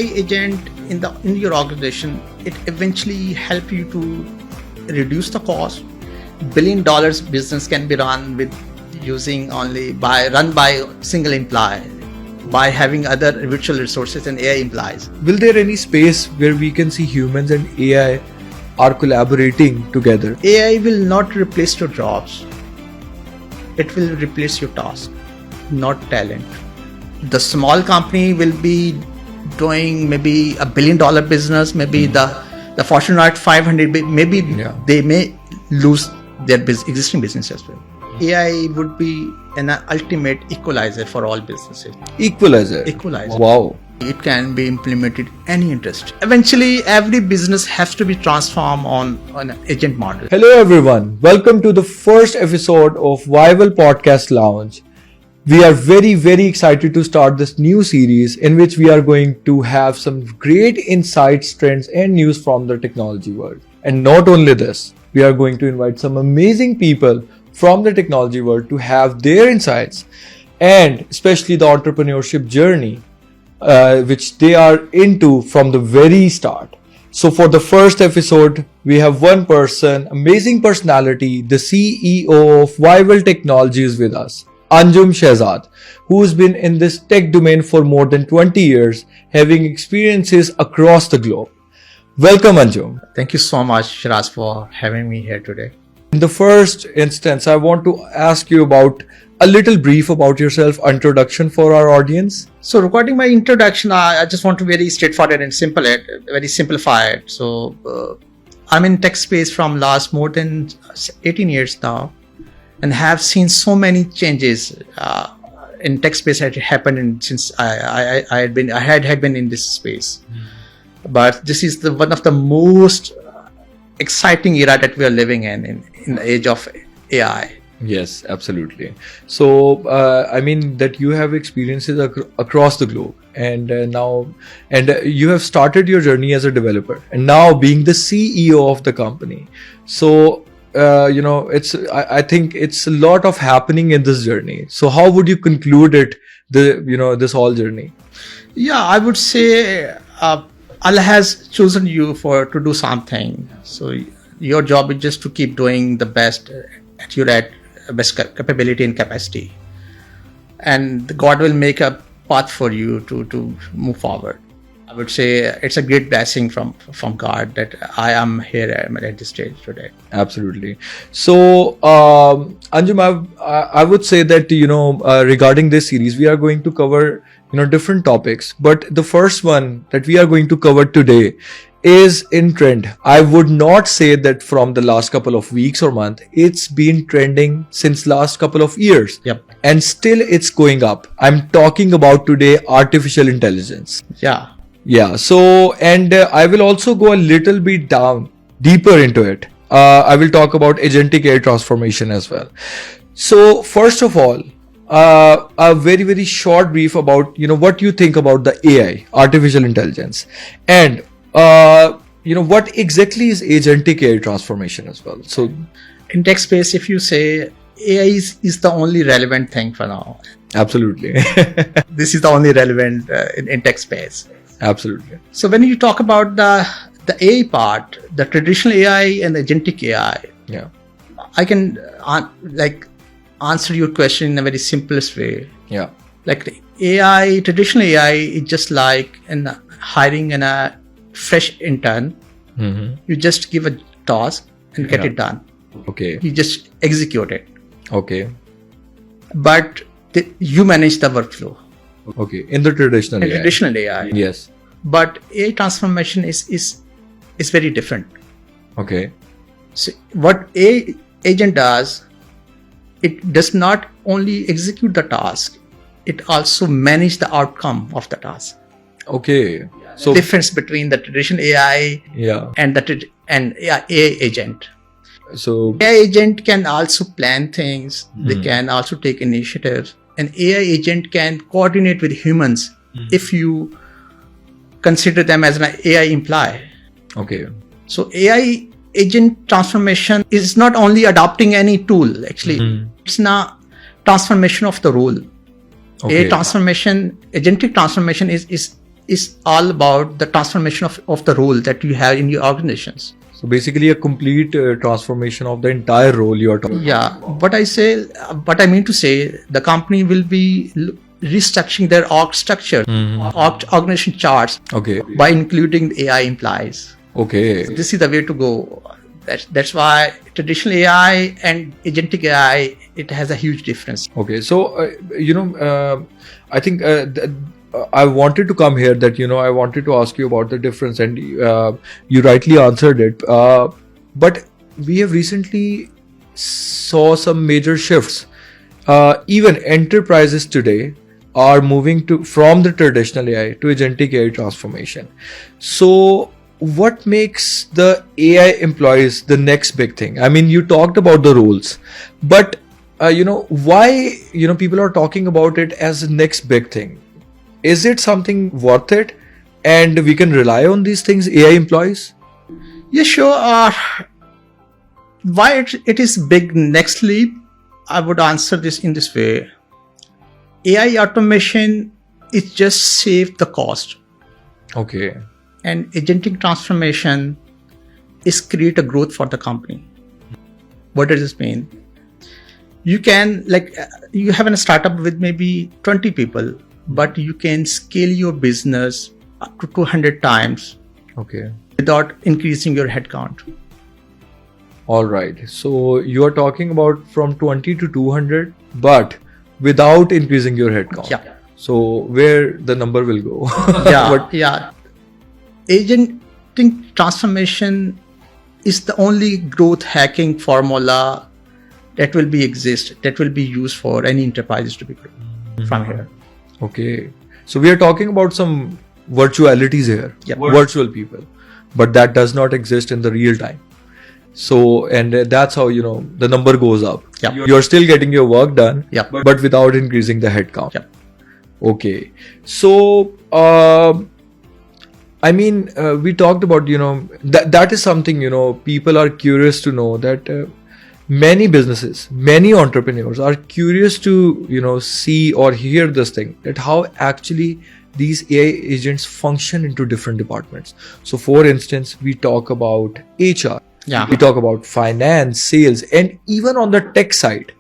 AI agent in your organization, it eventually help you to reduce the cost. $1 billion business can be run by single employee, by having other virtual resources and AI employees. Will there any space where we can see humans and AI are collaborating together? AI will not replace your jobs. It will replace your task, not talent. The small company will be doing maybe $1 billion business, maybe the Fortune 500, maybe they may lose their existing business as well. AI would be an ultimate equalizer for all businesses. Equalizer. Wow. It can be implemented in any industry. Eventually, every business has to be transformed on an agent model. Hello everyone. Welcome to the first episode of Vaival Podcast Lounge. We are very, very excited to start this new series in which we are going to have some great insights, trends and news from the technology world. And not only this, we are going to invite some amazing people from the technology world to have their insights and especially the entrepreneurship journey which they are into from the very start. So for the first episode, we have one person, amazing personality, the CEO of Vaival Technologies with us, Anjum Shahzad, who's been in this tech domain for more than 20 years, having experiences across the globe. Welcome, Anjum. Thank you so much, Shiraz, for having me here today. In the first instance, I want to ask you about a little brief about yourself, introduction for our audience. So regarding my introduction, I just want to very straightforward and very simplify it. So I'm in tech space from last more than 18 years now, and have seen so many changes in tech space that happened since I had been in this space. But this is one of the most exciting era that we are living in the age of AI. Yes, absolutely. So, I mean that you have experiences across the globe, and you have started your journey as a developer, and now being the CEO of the company. So, I think it's a lot of happening in this journey. So, how would you conclude it? This whole journey. Yeah, I would say Allah has chosen you to do something. So your job is just to keep doing the best at your best capability and capacity, and God will make a path for you to move forward. I would say it's a great blessing from God that I am here at this stage today. Absolutely. So, Anjum, I would say that regarding this series, we are going to cover different topics, but the first one that we are going to cover today is in trend. I would not say that from the last couple of weeks or month. It's been trending since last couple of years. Yep. And still it's going up. I'm talking about today artificial intelligence. Yeah. So, and I will also go a little bit deeper into it. I will talk about Agentic AI Transformation as well. So first of all, a very, very short brief about, what you think about the AI, artificial intelligence, and what exactly is Agentic AI Transformation as well. So in tech space, if you say AI is the only relevant thing for now. Absolutely. This is the only relevant in tech space. Absolutely. So when you talk about the AI part, the traditional AI and the agentic AI, I can answer your question in a very simplest way. Yeah. Like the traditional AI is just like hiring a fresh intern. Mm-hmm. You just give a task and get it done. Okay. You just execute it. Okay. But you manage the workflow. Okay. In the traditional AI. Traditional AI. Yes. But AI transformation is very different. Okay. So what AI agent does, it does not only execute the task, it also manage the outcome of the task. Okay. So difference between the traditional AI and AI agent. So AI agent can also plan things. They can also take initiatives. An AI agent can coordinate with humans if you consider them as an AI employee. Okay. So AI agent transformation is not only adopting any tool. Actually, it's not transformation of the role. Okay. Agentic transformation is is all about the transformation of the role that you have in your organizations. So basically a complete transformation of the entire role you are talking Yeah, what I mean to say, the company will be restructuring their org structure, organization charts, Okay. by including the AI implies. Okay. This is the way to go. That's why traditional AI and agentic AI, it has a huge difference. Okay. So, I think I wanted to come here that, I wanted to ask you about the difference, and you rightly answered it. But we have recently saw some major shifts. Even enterprises today are moving from the traditional AI to agentic AI transformation. So, what makes the AI employees the next big thing? I mean, you talked about the roles, but why people are talking about it as the next big thing? Is it something worth it, and we can rely on these things, AI employees? Yeah, sure. Why it is big next leap? I would answer this in this way. AI automation is just save the cost. Okay. And agentic transformation is create a growth for the company. What does this mean? You can, you have a startup with maybe 20 people, but you can scale your business up to 200 times. Okay. Without increasing your headcount. All right. So you are talking about from 20 to 200, but without increasing your headcount. Yeah. So where the number will go? Yeah. Agentic transformation is the only growth hacking formula that will be used for any enterprises to be grown from here. Okay. So we are talking about some virtualities here, virtual people, but that does not exist in the real time. So, and that's how, the number goes up. Yeah. You're still getting your work done, but without increasing the headcount. Yeah. Okay. So, we talked about, that is something, people are curious to know that many businesses, many entrepreneurs are curious to, see or hear this thing, that how actually these AI agents function into different departments. So for instance, we talk about HR, we talk about finance, sales, and even on the tech side.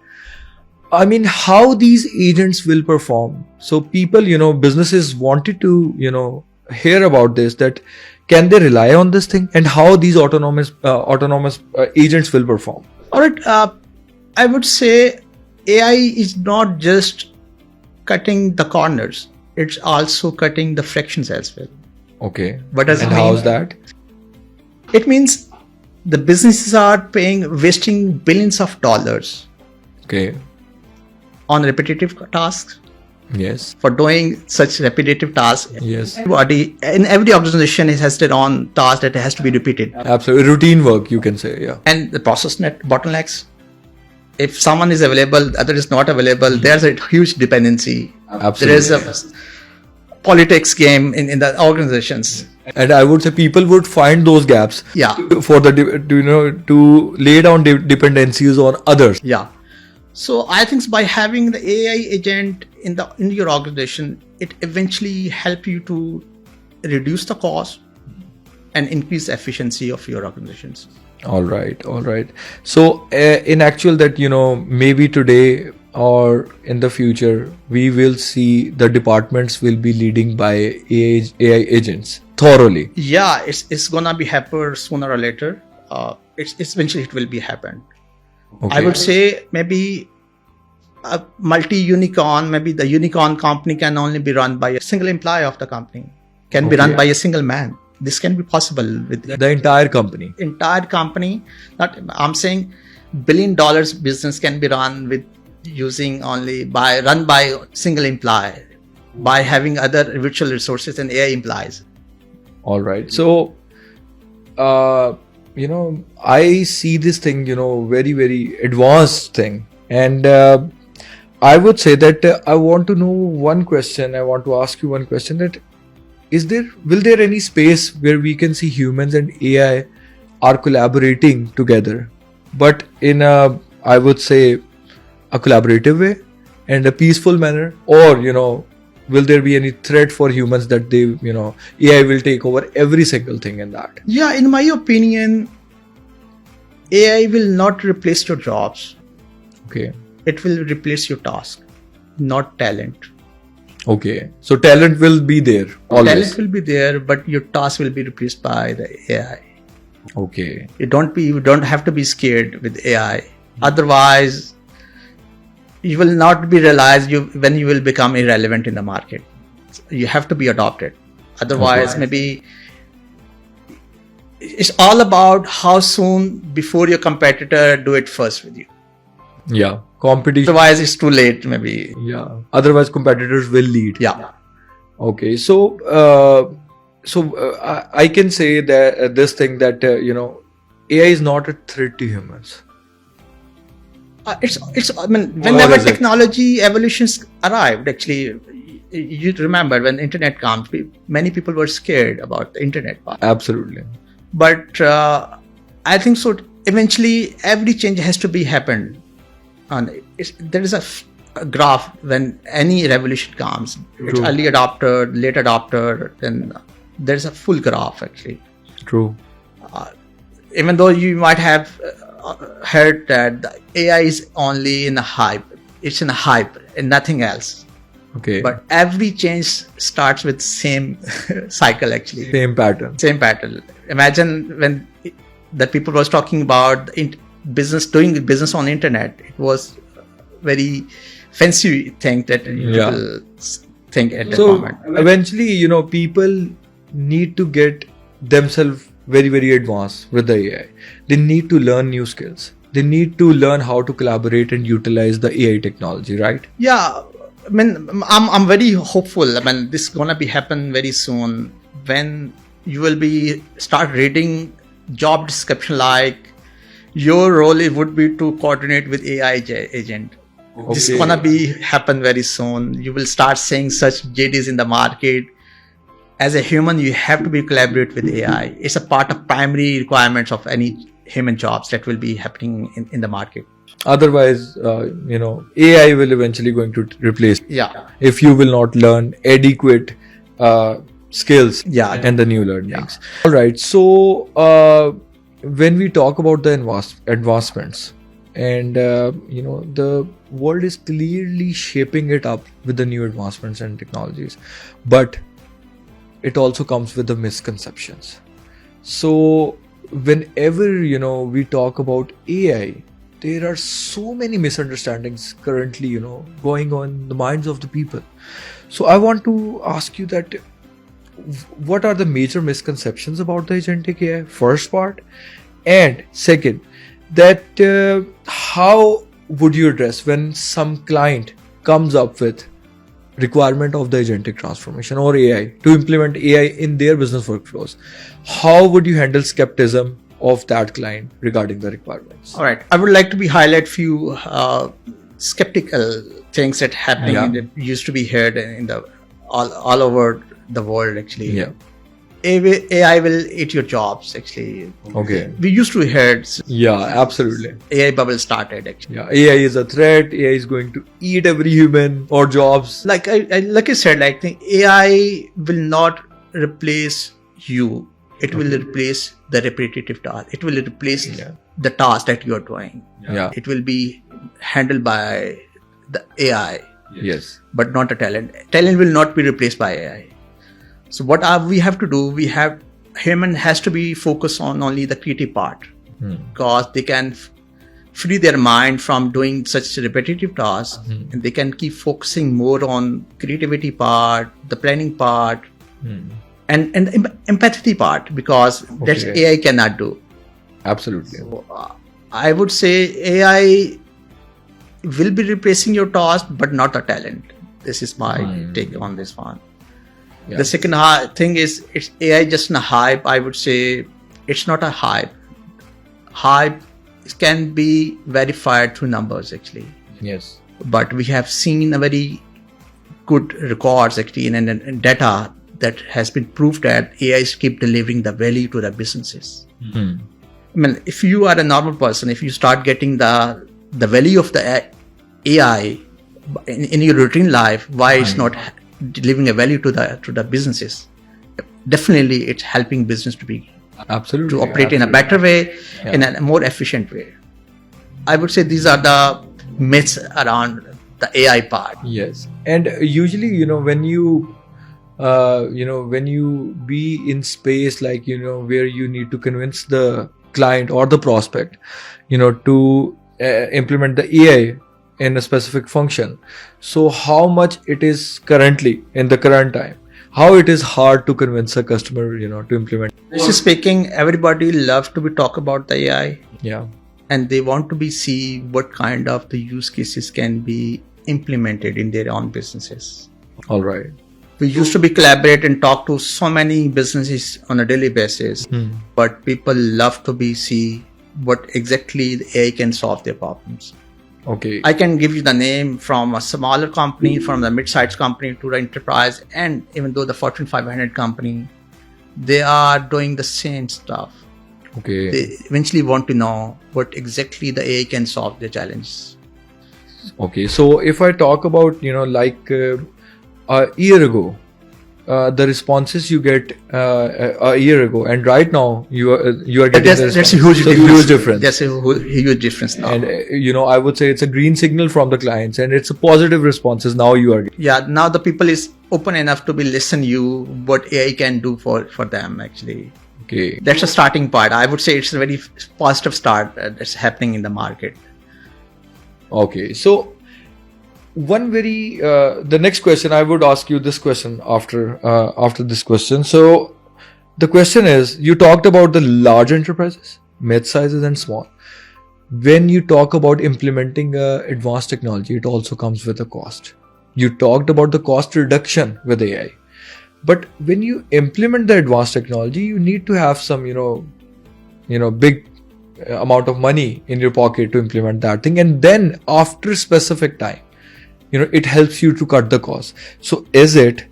I mean, how these agents will perform. So people, businesses wanted to, hear about this, that can they rely on this thing, and how these autonomous agents will perform. All right. I would say AI is not just cutting the corners. It's also cutting the frictions as well. Okay. What does it mean? How's that? It means the businesses are wasting billions of dollars. Okay. On repetitive tasks. Yes. For doing such repetitive tasks. Yes. In every organization, it has their own task that has to be repeated. Absolutely. Routine work, you can say. Yeah. And the process net bottlenecks. If someone is available, the other is not available, there's a huge dependency. Absolutely. There is a politics game in the organizations. And I would say people would find those gaps. Yeah. For to lay down dependencies on others. Yeah. So I think by having the AI agent in your organization, it eventually help you to reduce the cost and increase the efficiency of your organizations. All right. So in actual that, maybe today or in the future, we will see the departments will be leading by AI agents thoroughly. Yeah, it's gonna be happen sooner or later. It's eventually it will be happen. Okay. I would say maybe a multi-unicorn, maybe the unicorn company can only be run by a single employee of the company, can be run by a single man. This can be possible with the entire company. I'm saying $1 billion business can be run with run by a single employee, by having other virtual resources and AI employees. All right. So, I see this thing, very, very advanced thing. And I would say that I want to know one question. I want to ask you one question, that will there any space where we can see humans and AI are collaborating together, but in I would say a collaborative way and a peaceful manner, or Will there be any threat for humans that AI will take over every single thing in that? Yeah, in my opinion, AI will not replace your jobs. Okay. It will replace your task, not talent. Okay. So talent will be there always. Talent will be there, but your task will be replaced by the AI. Okay. You don't have to be scared with AI. Otherwise, you will not be realized when you will become irrelevant in the market. You have to be adopted. Otherwise, maybe it's all about how soon before your competitor do it first with you. Yeah. Competition. Otherwise, it's too late. Maybe. Yeah. Otherwise, competitors will lead. Yeah. Okay. So, I can say that this thing that AI is not a threat to humans. It's. I mean, whenever technology evolutions arrived, actually, you remember when internet comes, many people were scared about the internet part. Absolutely. But I think so. Eventually, every change has to be happened. And there is a graph when any revolution comes. It's early adopter, late adopter, then there's a full graph actually. True. Even though you might have heard that the AI is only in a hype. It's in a hype and nothing else. Okay. But every change starts with same cycle actually. Same pattern. Same pattern. Imagine when the people was talking about doing business on internet. It was very fancy thing that people think at that moment. Eventually, people need to get themselves very, very advanced with the AI. They need to learn new skills. They need to learn how to collaborate and utilize the AI technology, right? Yeah. I mean, I'm very hopeful. I mean, this is gonna be happen very soon when you will be start reading job description like your role would be to coordinate with AI agent. Okay. This is gonna be happen very soon. You will start seeing such JDs in the market. As a human, you have to be collaborate with AI. It's a part of primary requirements of any human jobs that will be happening in the market. Otherwise, AI will eventually going to replace. Yeah. If you will not learn adequate skills. Yeah. And the new learnings. Yeah. All right. So when we talk about the advancements, and the world is clearly shaping it up with the new advancements and technologies, but it also comes with the misconceptions. So whenever we talk about AI, there are so many misunderstandings currently going on in the minds of the people. So I want to ask you that what are the major misconceptions about the agentic AI, first part, and second, that how would you address when some client comes up with requirement of the agentic transformation or AI to implement AI in their business workflows? How would you handle skepticism of that client regarding the requirements? All right, I would like to highlight few skeptical things that happening that used to be heard in the all over the world actually. Yeah. AI will eat your jobs actually. Okay. We used to hear. Yeah, absolutely. AI bubble started actually. Yeah, AI is a threat. AI is going to eat every human or jobs. Like I said, I think AI will not replace you. It will replace the repetitive task. It will replace the task that you are doing. Yeah. It will be handled by the AI. Yes. But not a talent. Talent will not be replaced by AI. So what we have to do, human has to be focused on only the creative part, because they can free their mind from doing such repetitive tasks, and they can keep focusing more on creativity part, the planning part, and empathy part, because that's AI cannot do. Absolutely. So, I would say AI will be replacing your task, but not a talent. This is my take on this one. Yeah. The second thing is, it's AI just a hype. I would say it's not a hype. Hype can be verified through numbers actually. Yes. But we have seen a very good records actually and data that has been proved that AIs keep delivering the value to the businesses. I mean, if you are a normal person, if you start getting the value of the AI in your routine life, why it's not delivering a value to the businesses, definitely it's helping business Absolutely. to operate in a better way, in a more efficient way. I would say these are the myths around the AI part. Yes. And usually, when you when you be in space like, where you need to convince the client or the prospect, to implement the AI in a specific function. So how much it is currently in the current time, how it is hard to convince a customer, to implement. This is speaking, everybody loves to be talk about the AI. Yeah. And they want to be see what kind of the use cases can be implemented in their own businesses. All right. We used to be collaborate and talk to so many businesses on a daily basis, but people love to be see what exactly the AI can solve their problems. Okay. I can give you the name from a smaller company, from the mid-sized company to the enterprise, and even though the Fortune 500 company, they are doing the same stuff. Okay. They eventually want to know what exactly the AI can solve their challenges. Okay. So if I talk about, like a year ago, the responses you get a year ago, and right now you are getting That's a huge difference. That's a huge difference now. And I would say it's a green signal from the clients, and it's a positive responses now you are getting. Yeah, now the people is open enough to be listen you what AI can do for them actually. Okay. That's a starting part. I would say it's a very positive start that's happening in the market. Okay. So the next question, I would ask you this question after this question. So the question is, you talked about the large enterprises, mid sizes and small. When you talk about implementing advanced technology, it also comes with a cost. You talked about the cost reduction with AI, but when you implement the advanced technology, you need to have some big amount of money in your pocket to implement that thing, and then after specific time, it helps you to cut the cost. So is it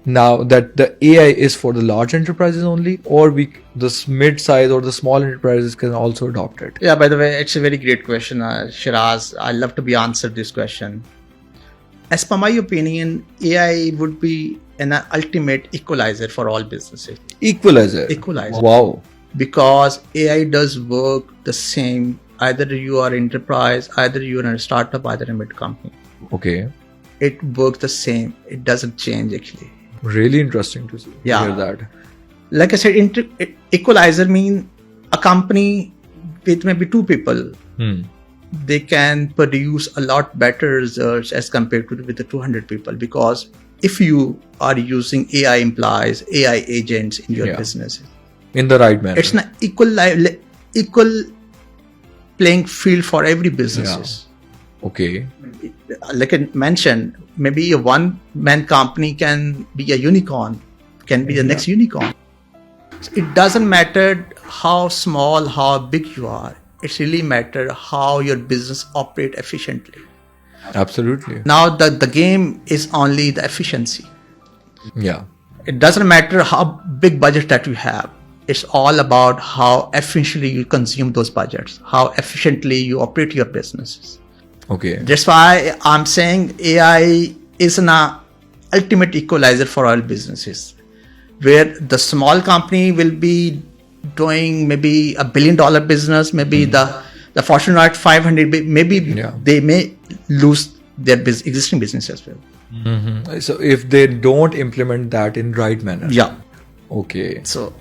now that the AI is for the large enterprises only, or the mid-size or the small enterprises can also adopt it? Yeah, by the way, it's a very great question, Shiraz. I love to be answered this question. As per my opinion, AI would be an ultimate equalizer for all businesses. Equalizer. Wow. Because AI does work the same, either you are enterprise, either you are a startup, either a mid company. Okay. It works the same. It doesn't change actually. Really interesting to hear that. Like I said, equalizer means a company with maybe two people. They can produce a lot better results as compared to with the 200 people, because if you are using AI implies AI agents in your business in the right manner, it's an equal playing field for every businesses. Okay. Like I mentioned, maybe a one-man company can be a unicorn, can be the next unicorn. It doesn't matter how small, how big you are. It really matters how your business operates efficiently. Absolutely. Now the game is only the efficiency. Yeah. It doesn't matter how big budget that you have. It's all about how efficiently you consume those budgets, how efficiently you operate your businesses. Okay. That's why I'm saying AI is an ultimate equalizer for all businesses, where the small company will be doing maybe $1 billion business, maybe the Fortune 500, maybe they may lose their existing business as well. So if they don't implement that in right manner. Yeah. Okay. So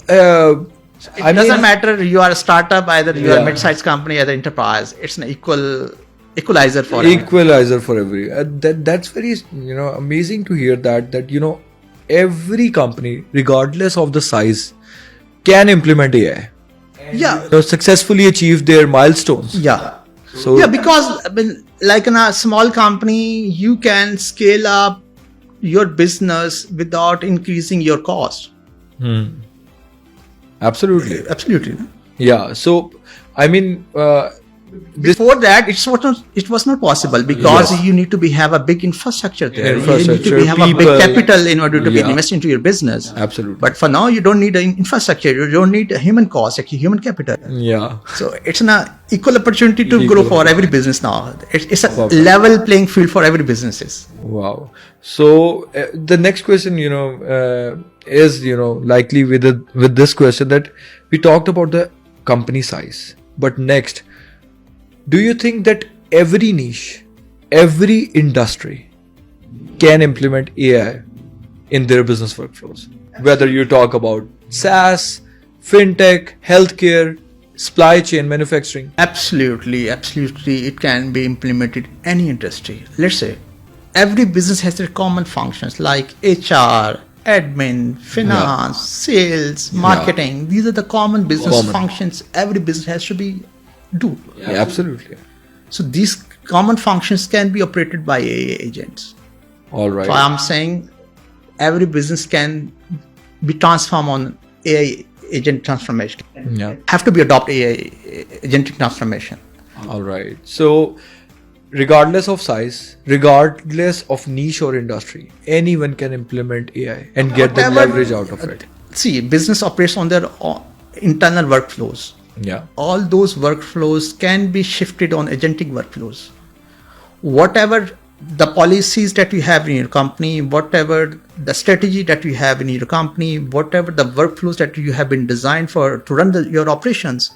it doesn't matter you are a startup, either you are a mid-sized company, either enterprise. It's an equalizer for every. That's very amazing to hear that every company, regardless of the size, can implement AI. Successfully achieve their milestones. Because like in a small company, you can scale up your business without increasing your cost. Absolutely. Absolutely. Yeah. So, Before that, it was not possible because Yes. you need to have a big infrastructure there. You need Infrastructure, to have a people. big capital in order to Yeah. invest into your business. Absolutely. But for now, you don't need an infrastructure. You don't need a human cost, actually human capital. Yeah. So it's an equal opportunity to Equal grow for every business now. It's a Perfect. level playing field for every businesses. Wow. So the next question, is likely with this question that we talked about the company size, but next, do you think that every niche, every industry can implement AI in their business workflows? Whether you talk about SaaS, fintech, healthcare, supply chain, manufacturing. Absolutely, it can be implemented in any industry. Let's say every business has their common functions like HR, admin, finance, sales, marketing. These are the common business functions every business has to be do. Yeah, absolutely. So these common functions can be operated by AI agents. All right. So I'm saying every business can be transformed on AI agent transformation. Yeah. Have to be adopt AI agentic transformation. All right. So, regardless of size, regardless of niche or industry, anyone can implement AI and get the Whatever- leverage out of it. See, business operates on their internal workflows. Yeah. All those workflows can be shifted on agentic workflows. Whatever the policies that you have in your company, whatever the strategy that you have in your company, whatever the workflows that you have been designed for to run your operations,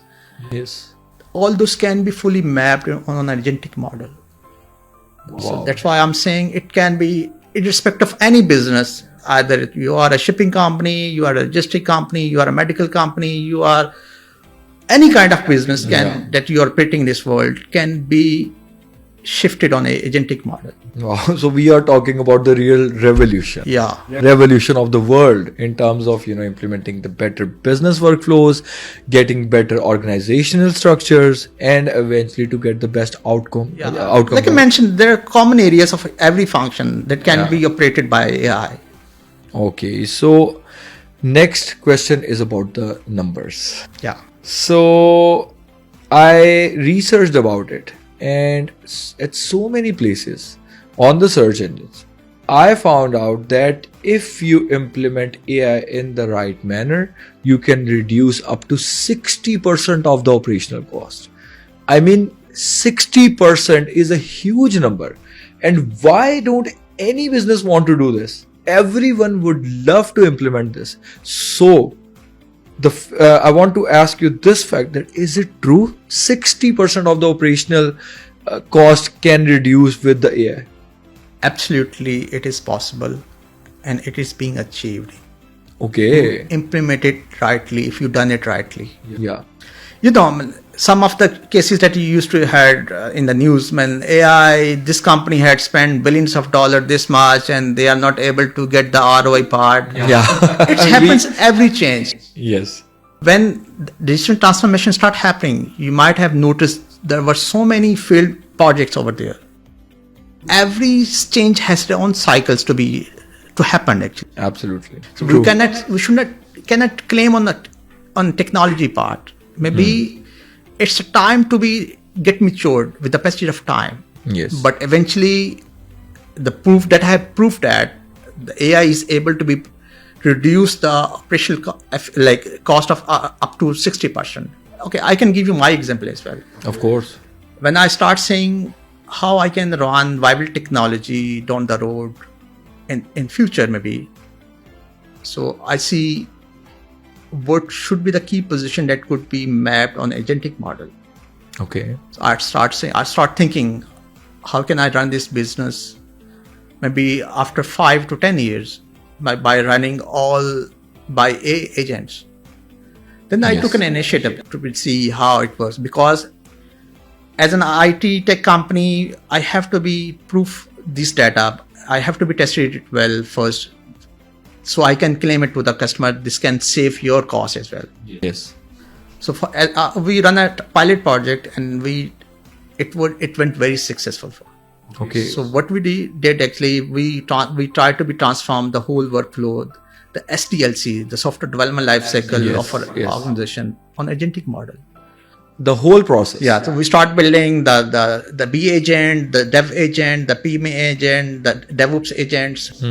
Yes. all those can be fully mapped on an agentic model. So that's why I'm saying it can be irrespective of any business. Either you are a shipping company, you are a logistic company, you are a medical company, you are any kind of business that you are operating in this world can be shifted on a agentic model. Wow. So we are talking about the real revolution. Yeah. Revolution of the world in terms of implementing the better business workflows, getting better organizational structures, and eventually to get the best outcome. Outcome. Like I mentioned, there are common areas of every function that can be operated by AI. Okay. So next question is about the numbers. Yeah. So I researched about it, and at so many places on the search engines, I found out that if you implement AI in the right manner, you can reduce up to 60% of the operational cost. I mean, 60% is a huge number. And why don't any business want to do this? Everyone would love to implement this. So, I want to ask you this fact, that is it true 60% of the operational cost can reduce with the AI? Absolutely, it is possible and it is being achieved. Okay. Implement it rightly if you done it rightly. Yeah. Some of the cases that you used to had in the news, when AI, this company had spent billions of dollars this much and they are not able to get the ROI part. Yeah. It happens every change. Yes. When digital transformation start happening, you might have noticed there were so many failed projects over there. Every change has their own cycles to happen actually. Absolutely. So we cannot claim on technology part. Maybe it's a time to get matured with the passage of time. Yes. But eventually, the proof that I have proved that the AI is able to reduce the operational cost of up to 60%. Okay, I can give you my example as well. Of course. When I start saying how I can run Vaival Technology down the road in future maybe, so I see what should be the key position that could be mapped on agentic model. Okay. So I start thinking, how can I run this business maybe after 5 to 10 years by running all by agents. Then I took an initiative to see how it works, because as an IT tech company, I have to proof this data. I have to be tested it well first, so I can claim it to the customer. This can save your cost as well. Yes. So we run a pilot project, and it went very successful. Okay. So what we did actually, we tried to transform the whole workflow, the SDLC, the software development lifecycle of our organization, on agentic model. The whole process. Yeah, so we start building the B agent, the dev agent, the PMA agent, the DevOps agents,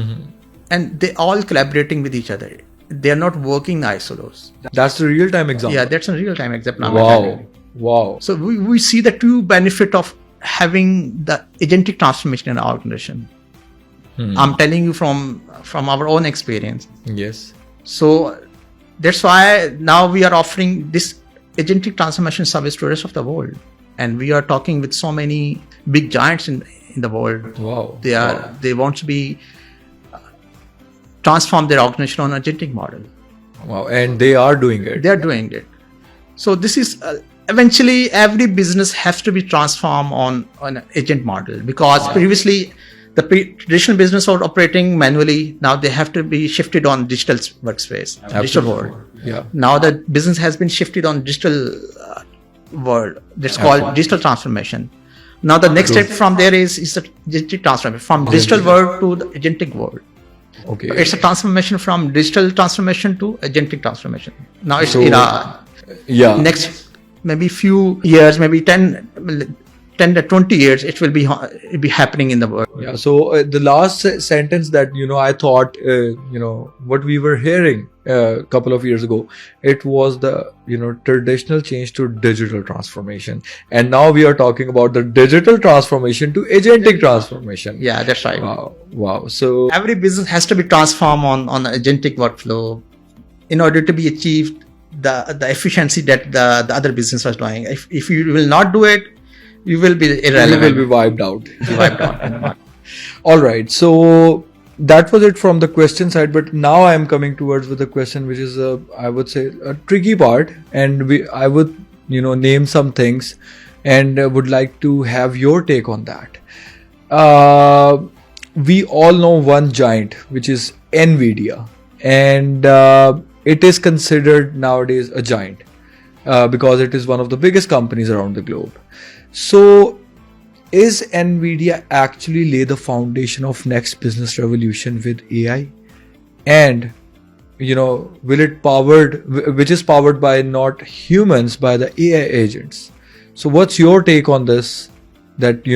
and they all collaborating with each other. They are not working in isolos. That's the real-time example. Yeah, that's a real-time example. Wow. So we see the true benefit of having the agentic transformation in our organization. I'm telling you from our own experience. Yes. So that's why now we are offering this agentic transformation service to the rest of the world, and we are talking with so many big giants in the world. Wow. They want to be transform their organization on agentic model. Wow. And they are doing it. They are doing it. So this is eventually every business has to be transformed on an agent model, because previously the traditional business was operating manually. Now they have to be shifted on digital workspace, digital world. Yeah. Now the business has been shifted on digital world. That's called digital transformation. Now the next step from there is the digital transformation from digital world to the agentic world. Okay. It's a transformation from digital transformation to agentic transformation. Now it's next maybe few years, maybe 10 to 20 years, it will be happening in the world. Yeah. So the last sentence that I thought what we were hearing a couple of years ago, it was the traditional change to digital transformation, and now we are talking about the digital transformation to agentic transformation. Yeah, that's right. Wow. So every business has to be transformed on agentic workflow in order to be achieved the efficiency that the other business was doing. If you will not do it, you will be irrelevant. You will be wiped out. All right. So that was it from the question side. But now I am coming towards with a question which is I would say a tricky part, and I would name some things, and would like to have your take on that. We all know one giant, which is Nvidia, and it is considered nowadays a giant because it is one of the biggest companies around the globe. So is Nvidia actually lay the foundation of next business revolution with AI? And will it which is powered by not humans, by the AI agents? So what's your take on this? That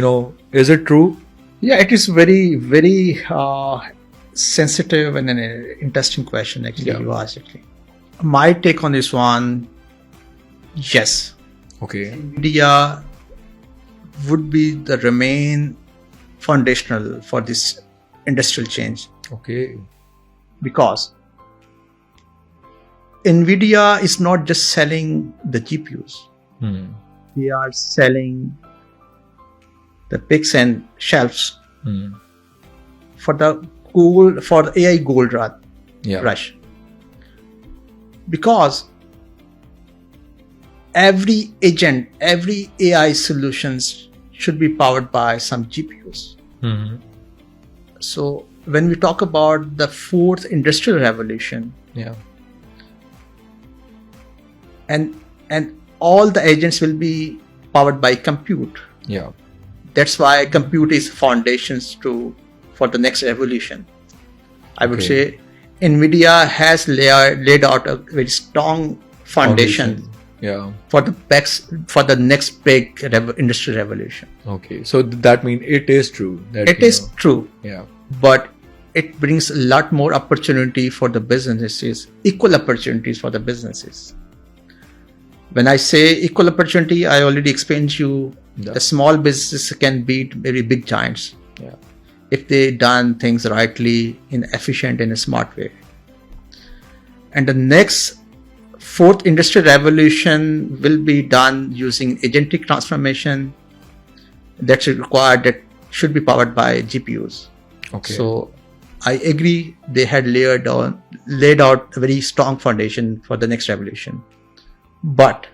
is it true? Yeah, it is very, very sensitive and an interesting question actually. You asked it. My take on this one, yes. Okay. Nvidia would be the remain foundational for this industrial change. Okay. Because Nvidia is not just selling the GPUs. They are selling the picks and shelves for the AI gold rush. Because every agent, every AI solutions should be powered by some GPUs. So when we talk about the fourth industrial revolution, and all the agents will be powered by compute. That's why compute is foundations for the next revolution. I would say Nvidia has laid out a very strong foundation. For the next big industrial revolution. Okay, so that means it is true. It is true. Yeah. But it brings a lot more opportunity for the businesses, equal opportunities for the businesses. When I say equal opportunity, I already explained to you the small businesses can beat very big giants. If they done things rightly, in efficient, in a smart way. And the next fourth industrial revolution will be done using agentic transformation that should be powered by GPUs. Okay. So I agree they had laid out a very strong foundation for the next revolution. But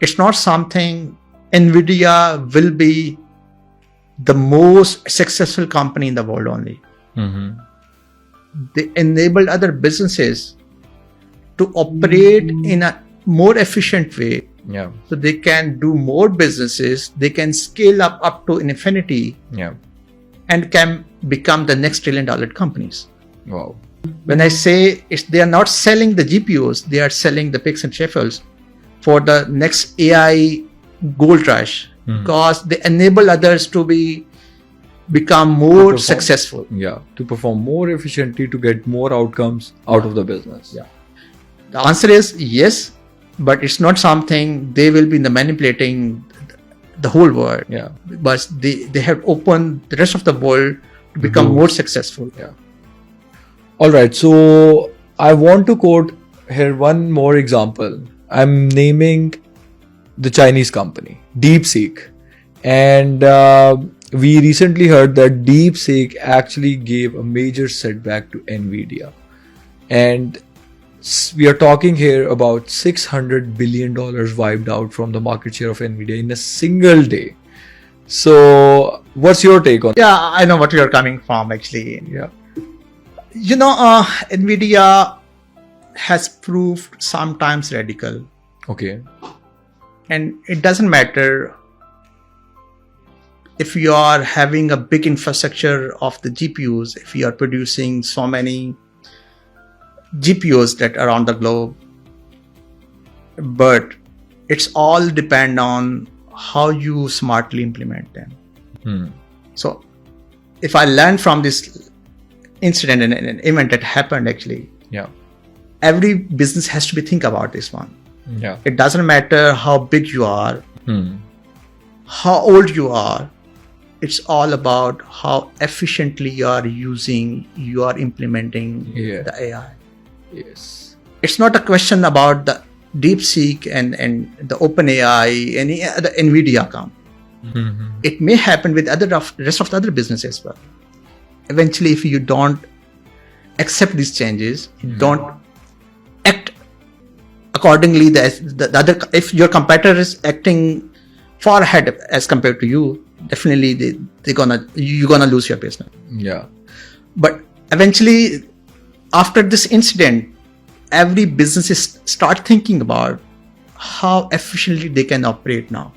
it's not something Nvidia will be the most successful company in the world only. They enabled other businesses to operate in a more efficient way. So they can do more businesses, they can scale up to infinity, and can become the next $1 trillion companies. Wow. When I say they are not selling the GPUs, they are selling the picks and shuffles for the next AI gold rush, because they enable others to become more successful. Yeah, to perform more efficiently, to get more outcomes out of the business. Yeah. The answer is yes, but it's not something they will be manipulating the whole world. Yeah. But they have opened the rest of the world to become more successful. Yeah. All right. So I want to quote here one more example. I'm naming the Chinese company, DeepSeek. And we recently heard that DeepSeek actually gave a major setback to Nvidia. And we are talking here about $600 billion wiped out from the market share of Nvidia in a single day. So what's your take on? Yeah, I know what you're coming from actually. Yeah. Nvidia has proved sometimes radical. Okay. And it doesn't matter if you are having a big infrastructure of the GPUs, if you are producing so many GPUs that are around the globe, but it's all depend on how you smartly implement them. So if I learn from this incident and an event that happened actually, every business has to think about this one. It doesn't matter how big you are, how old you are. It's all about how efficiently you are implementing the AI. Yes. It's not a question about the DeepSeek and the OpenAI, any other Nvidia company. It may happen with rest of the other businesses as well. Eventually, if you don't accept these changes, you don't act accordingly, the other, if your competitor is acting far ahead as compared to you, definitely you're gonna lose your business. Yeah. But eventually, after this incident, every business start thinking about how efficiently they can operate now.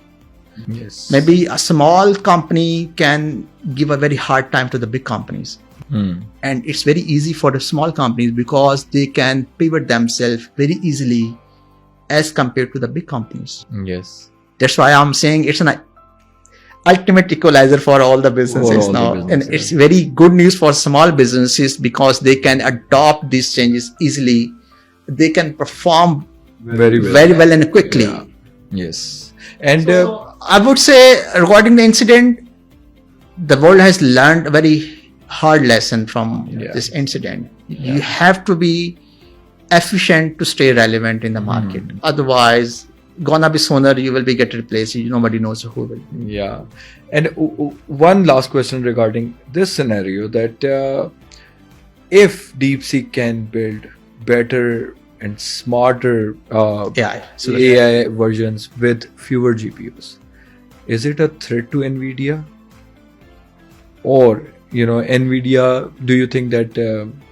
Yes. Maybe a small company can give a very hard time to the big companies. And it's very easy for the small companies because they can pivot themselves very easily as compared to the big companies. Yes. That's why I'm saying it's an ultimate equalizer for all the businesses now. And it's very good news for small businesses because they can adopt these changes easily. They can perform very well and quickly. Yeah. Yes. And so, I would say regarding the incident, the world has learned a very hard lesson from this incident. You have to be efficient to stay relevant in the market. Otherwise, gonna be sooner you will be get replaced. Nobody knows who will. Yeah. And one last question regarding this scenario, that if DeepSeek can build better and smarter AI versions with fewer GPUs, is it a threat to Nvidia? Or Nvidia, do you think that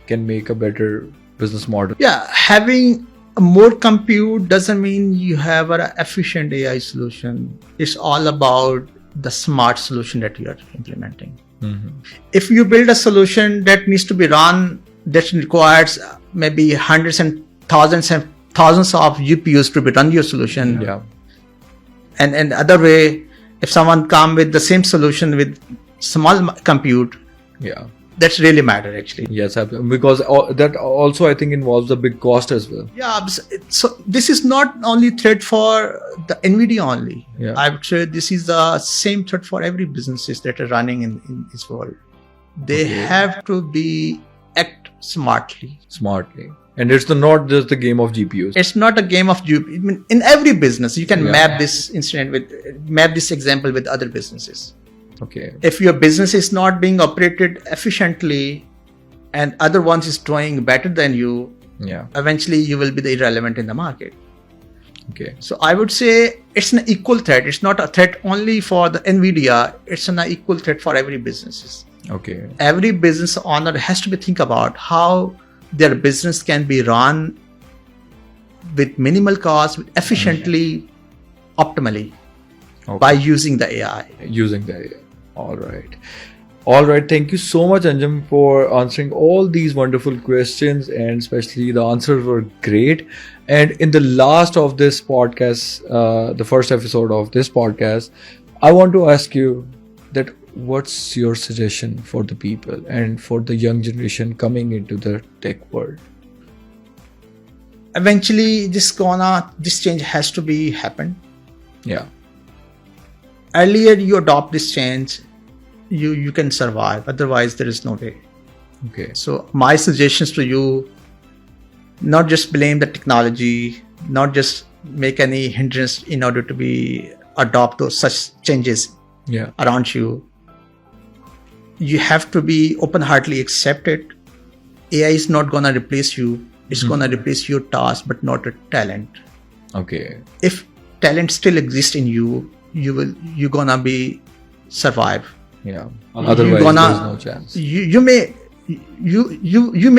can make a better business model? Yeah, having more compute doesn't mean you have an efficient AI solution. It's all about the smart solution that you are implementing. If you build a solution that needs to be run, that requires maybe hundreds and thousands of GPUs to be run your solution. And other way, if someone come with the same solution with small compute, that's really matter actually. Yes, because that also I think involves a big cost as well. Yeah, so this is not only threat for the Nvidia only. I would say this is the same threat for every businesses that are running in this world. They have to act smartly. And it's not just the game of GPUs. It's not a game of GPUs. I mean, in every business, you can map this example with other businesses. Okay. If your business is not being operated efficiently and other ones is doing better than you, eventually you will be irrelevant in the market. Okay. So I would say it's an equal threat. It's not a threat only for the Nvidia. It's an equal threat for every businesses. Okay. Every business owner has to think about how their business can be run with minimal cost, efficiently, optimally by using the AI. All right. All right. Thank you so much, Anjum, for answering all these wonderful questions, and especially the answers were great. And in the last of this podcast, the first episode of this podcast, I want to ask you that what's your suggestion for the people and for the young generation coming into the tech world? Eventually, this change has to be happen. Yeah. Earlier you adopt this change, you can survive. Otherwise, there is no way. Okay. So my suggestions to you: not just blame the technology, not just make any hindrance in order to be adopt those such changes Yeah. around you. You have to be open-heartedly accept it. AI is not gonna replace you. It's gonna replace your task, but not your talent. Okay. If talent still exists in you, you're gonna be survive. Yeah. Otherwise, there's no chance. You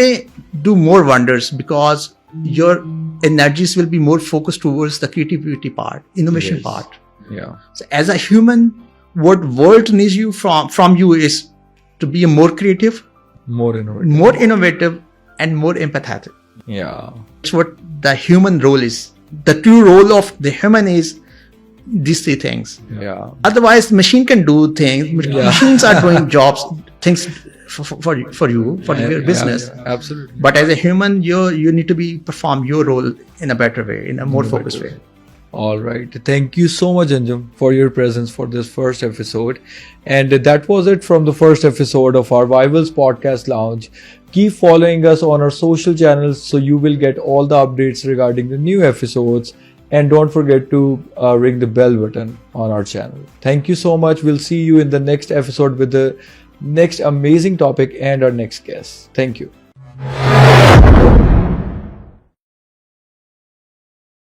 may do more wonders because your energies will be more focused towards the creativity part, innovation Yes. part. Yeah. So as a human, what world needs you from you is to be more creative, More innovative. more innovative, and more empathetic. Yeah. That's what the human role is. The true role of the human is these three things. Yeah. Otherwise, machine can do things. Machines are doing jobs, things for your business. Yeah, absolutely. But as a human, you need to perform your role in a better way, in a more focused way. All right. Thank you so much, Anjum, for your presence for this first episode. And that was it from the first episode of our Vaival's Podcast Lounge. Keep following us on our social channels so you will get all the updates regarding the new episodes. And don't forget to ring the bell button on our channel. Thank you so much. We'll see you in the next episode with the next amazing topic and our next guest. Thank you.